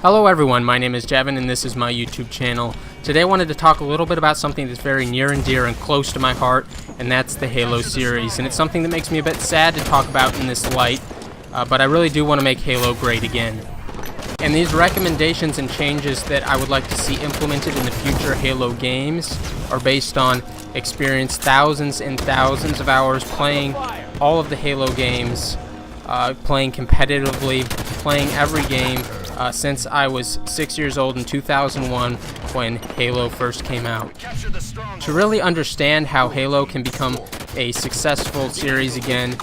Hello everyone, my name is Javin and this is my YouTube channel. Today I wanted to talk a little bit about something that's very near and dear and close to my heart, and that's the Halo series. And it's something that makes me a bit sad to talk about in this light, but I really do want to make Halo great again. And these recommendations and changes that I would like to see implemented in the future Halo games are based on experience, thousands and thousands of hours playing all of the Halo games, playing competitively, playing every game, since I was 6 years old in 2001 when Halo first came out. To really understand how Halo can become a successful series again,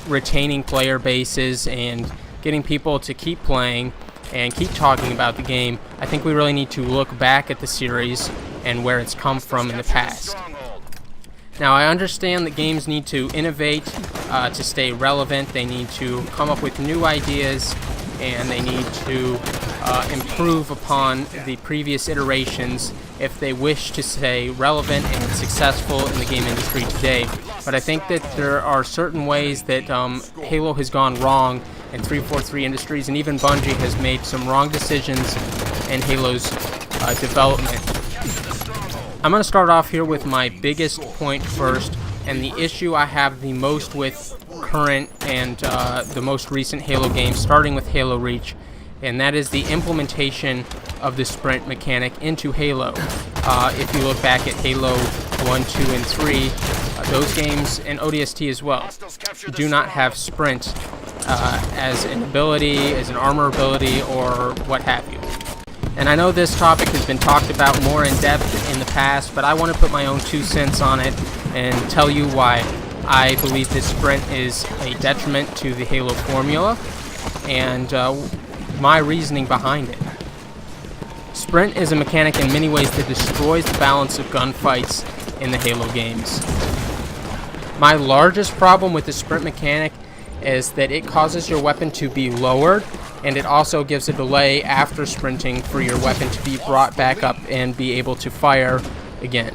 retaining player bases and getting people to keep playing and keep talking about the game, I think we really need to look back at the series and where it's come from in the past. Now, I understand that games need to innovate to stay relevant. They need to come up with new ideas, and they need to improve upon the previous iterations if they wish to stay relevant and successful in the game industry today. But I think that there are certain ways that Halo has gone wrong, and 343 Industries and even Bungie has made some wrong decisions in Halo's development. I'm going to start off here with my biggest point first, and the issue I have the most with current and the most recent Halo games, starting with Halo Reach, and that is the implementation of the sprint mechanic into Halo. If you look back at Halo 1, 2, and 3, those games, and ODST as well, do not have sprint as an ability, as an armor ability, or what have you. And I know this topic has been talked about more in depth in the past, but I want to put my own 2 cents on it and tell you why I believe this sprint is a detriment to the Halo formula and my reasoning behind it. Sprint is a mechanic in many ways that destroys the balance of gunfights in the Halo games. My largest problem with the sprint mechanic is that it causes your weapon to be lowered, and it also gives a delay after sprinting for your weapon to be brought back up and be able to fire again.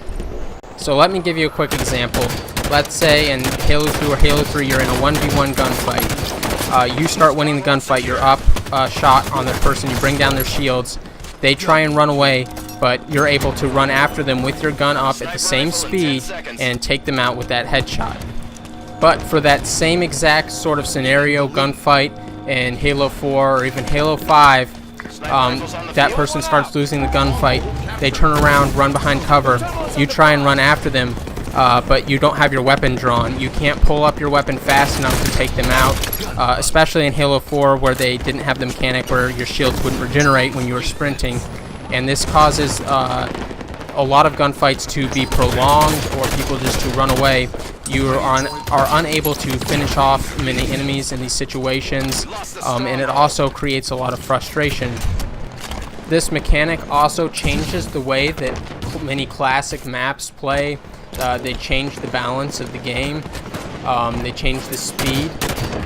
So let me give you a quick example. Let's say in Halo 2 or Halo 3 you're in a 1v1 gunfight. You start winning the gunfight, you're up shot on the person, you bring down their shields, they try and run away, but you're able to run after them with your gun up at the same speed and take them out with that headshot. But for that same exact sort of scenario, gunfight in Halo 4 or even Halo 5, that person starts losing the gunfight, they turn around, run behind cover, you try and run after them, but you don't have your weapon drawn. You can't pull up your weapon fast enough to take them out, especially in Halo 4 where they didn't have the mechanic where your shields wouldn't regenerate when you were sprinting. And this causes a lot of gunfights to be prolonged or people just to run away. You are unable to finish off many enemies in these situations, and it also creates a lot of frustration. This mechanic also changes the way that many classic maps play. They change the balance of the game. They change the speed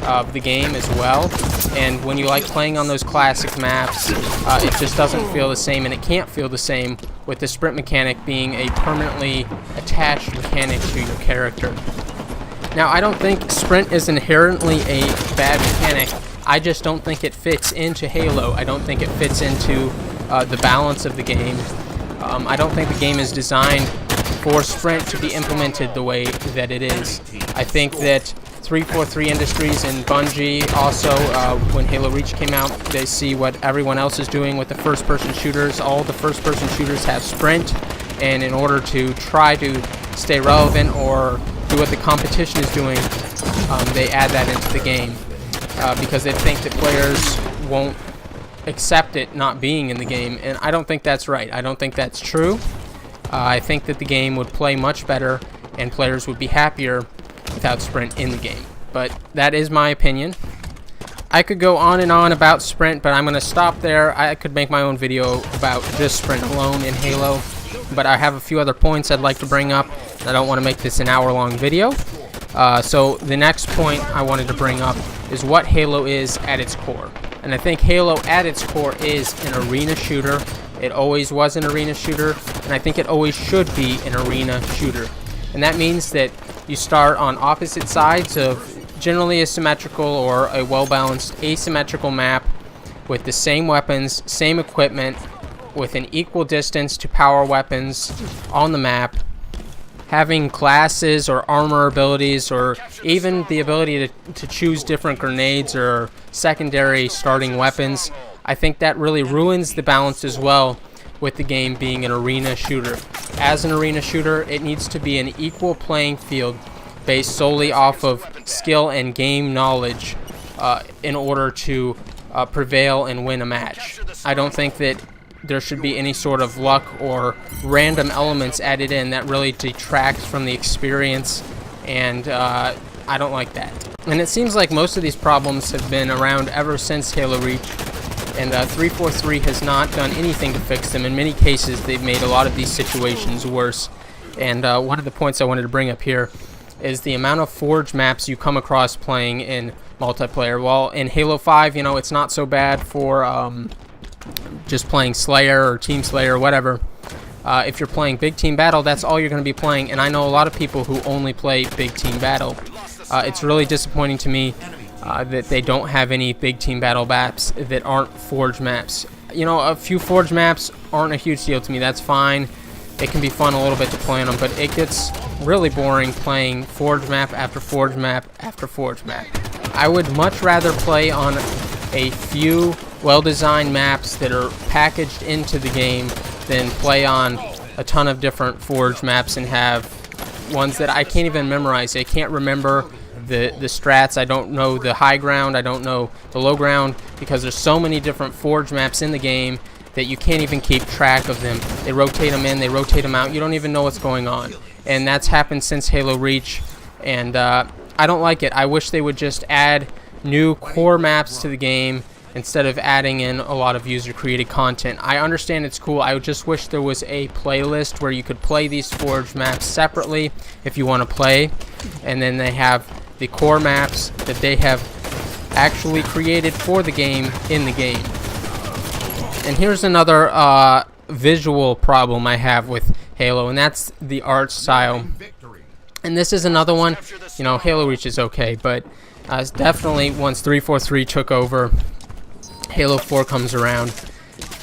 of the game as well. And when you like playing on those classic maps, it just doesn't feel the same, and it can't feel the same with the sprint mechanic being a permanently attached mechanic to your character. Now, I don't think sprint is inherently a bad mechanic. I just don't think it fits into Halo. I don't think it fits into the balance of the game. I don't think the game is designed for sprint to be implemented the way that it is. I think that 343 Industries and Bungie also, when Halo Reach came out, they see what everyone else is doing with the first-person shooters. All the first-person shooters have sprint, and in order to try to stay relevant or do what the competition is doing, they add that into the game because they think that players won't accept it not being in the game, and I don't think that's right. I don't think that's true. I think that the game would play much better and players would be happier without sprint in the game. But that is my opinion. I could go on and on about sprint, but I'm going to stop there. I could make my own video about just sprint alone in Halo, but I have a few other points I'd like to bring up. I don't want to make this an hour-long video. So the next point I wanted to bring up is what Halo is at its core. And I think Halo at its core is an arena shooter. It always was an arena shooter, and I think it always should be an arena shooter. And that means that you start on opposite sides of generally a symmetrical or a well-balanced asymmetrical map. with the same weapons, same equipment, with an equal distance to power weapons on the map, having classes or armor abilities, or even the ability to choose different grenades or secondary starting weapons. I think that really ruins the balance as well with the game being an arena shooter. As an arena shooter, it needs to be an equal playing field based solely off of skill and game knowledge in order to prevail and win a match. I don't think that there should be any sort of luck or random elements added in that really detracts from the experience, and I don't like that. And it seems like most of these problems have been around ever since Halo Reach, and 343 has not done anything to fix them. In many cases, they've made a lot of these situations worse. And one of the points I wanted to bring up here is the amount of forge maps you come across playing in multiplayer. Well, in Halo 5, you know, it's not so bad for just playing Slayer or Team Slayer or whatever. If you're playing Big Team Battle, that's all you're going to be playing, and I know a lot of people who only play Big Team Battle. It's really disappointing to me that they don't have any Big Team Battle maps that aren't Forge maps. You know, a few Forge maps aren't a huge deal to me. That's fine. It can be fun a little bit to play on them, but it gets really boring playing Forge map after Forge map after Forge map. I would much rather play on a few well-designed maps that are packaged into the game than play on a ton of different Forge maps and have ones that I can't even memorize. I can't remember the strats. I don't know the high ground. I don't know the low ground, because there's so many different Forge maps in the game that you can't even keep track of them. They rotate them in, they rotate them out. You don't even know what's going on. And that's happened since Halo Reach, and I don't like it. I wish they would just add new core maps to the game instead of adding in a lot of user-created content. I understand it's cool. I just wish there was a playlist where you could play these Forge maps separately if you want to play, and then they have the core maps that they have actually created for the game in the game. And here's another visual problem I have with Halo, and that's the art style. And this is another one. You know, Halo Reach is okay, but definitely once 343 took over, Halo 4 comes around,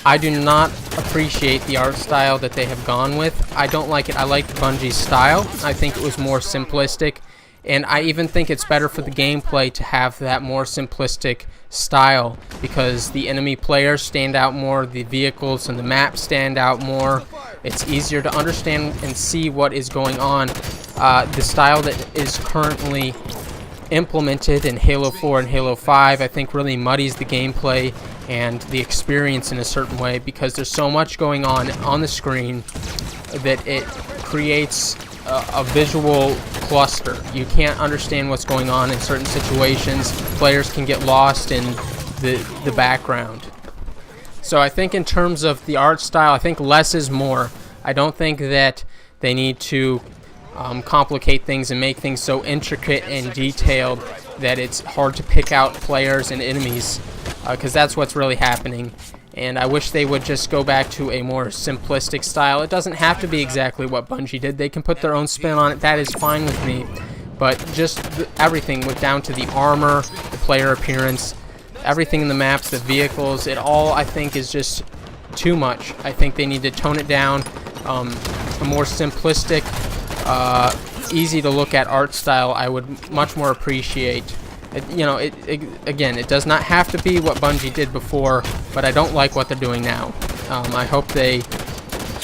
I do not appreciate the art style that they have gone with. I don't like it. I like Bungie's style. I think it was more simplistic, and I even think it's better for the gameplay to have that more simplistic style, because the enemy players stand out more, the vehicles and the map stand out more. It's easier to understand and see what is going on. The style that is currently implemented in Halo 4 and Halo 5, I think, really muddies the gameplay and the experience in a certain way, because there's so much going on the screen that it creates a visual cluster. You can't understand what's going on in certain situations. Players can get lost in the background. So I think in terms of the art style, I think less is more. I don't think that they need to complicate things and make things so intricate and detailed that it's hard to pick out players and enemies, because that's what's really happening. And I wish they would just go back to a more simplistic style. It doesn't have to be exactly what Bungie did. They can put their own spin on it. That is fine with me. But just everything, with down to the armor, the player appearance, everything in the maps, the vehicles, it all, I think, is just too much. I think they need to tone it down. A more simplistic, easy to look at art style I would much more appreciate. You know, again, it does not have to be what Bungie did before, but I don't like what they're doing now. I hope they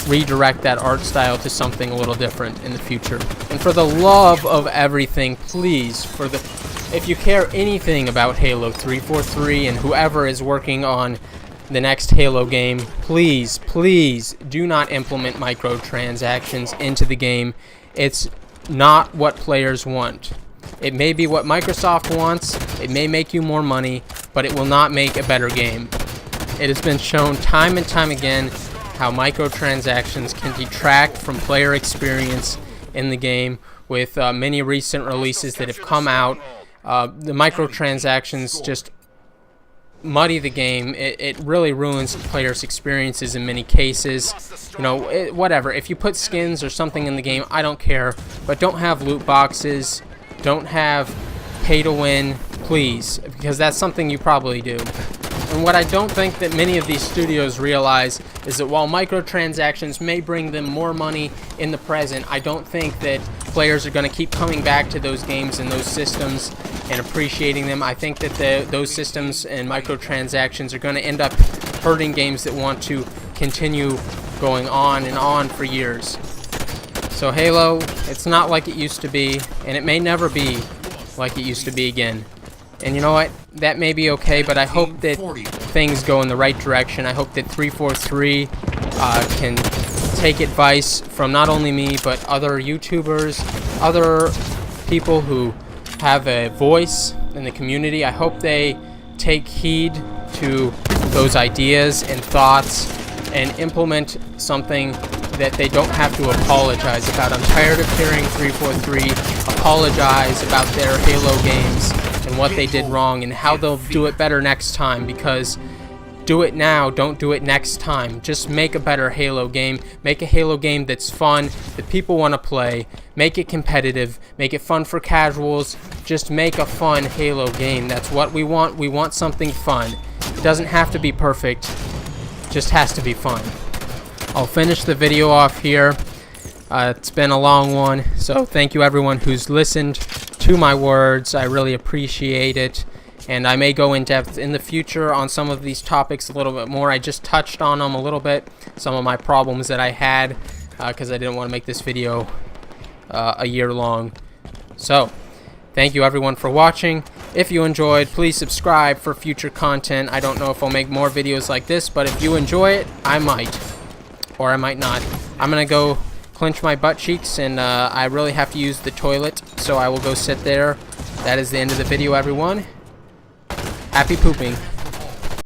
redirect that art style to something a little different in the future. And for the love of everything, please, if you care anything about Halo 343 and whoever is working on the next Halo game, please, please do not implement microtransactions into the game. It's not what players want. It may be what Microsoft wants, it may make you more money, but it will not make a better game. It has been shown time and time again how microtransactions can detract from player experience in the game. With many recent releases that have come out, the microtransactions just muddy the game. It really ruins players' experiences in many cases. You know, whatever. If you put skins or something in the game, I don't care, but don't have loot boxes. Don't have pay to win, please, because that's something you probably do. And what I don't think that many of these studios realize is that while microtransactions may bring them more money in the present, I don't think that players are going to keep coming back to those games and those systems and appreciating them. I think that those systems and microtransactions are going to end up hurting games that want to continue going on and on for years. So Halo, it's not like it used to be, and it may never be like it used to be again. And you know what? That may be okay, but I hope that things go in the right direction. I hope that 343 can take advice from not only me, but other YouTubers, other people who have a voice in the community. I hope they take heed to those ideas and thoughts and implement something that they don't have to apologize about. I'm tired of hearing 343 apologize about their Halo games and what they did wrong and how they'll do it better next time, because do it now, don't do it next time. Just make a better Halo game. Make a Halo game that's fun, that people want to play. Make it competitive. Make it fun for casuals. Just make a fun Halo game. That's what we want. We want something fun. It doesn't have to be perfect. It just has to be fun. I'll finish the video off here. It's been a long one, so thank you everyone who's listened to my words. I really appreciate it, and I may go in depth in the future on some of these topics a little bit more. I just touched on them a little bit, some of my problems that I had, because I didn't want to make this video a year long. So thank you everyone for watching. If you enjoyed, please subscribe for future content. I don't know if I'll make more videos like this, but if you enjoy it, I might, or I might not. I'm gonna go clench my butt cheeks, and I really have to use the toilet, so I will go sit there. That is the end of the video, everyone. Happy pooping.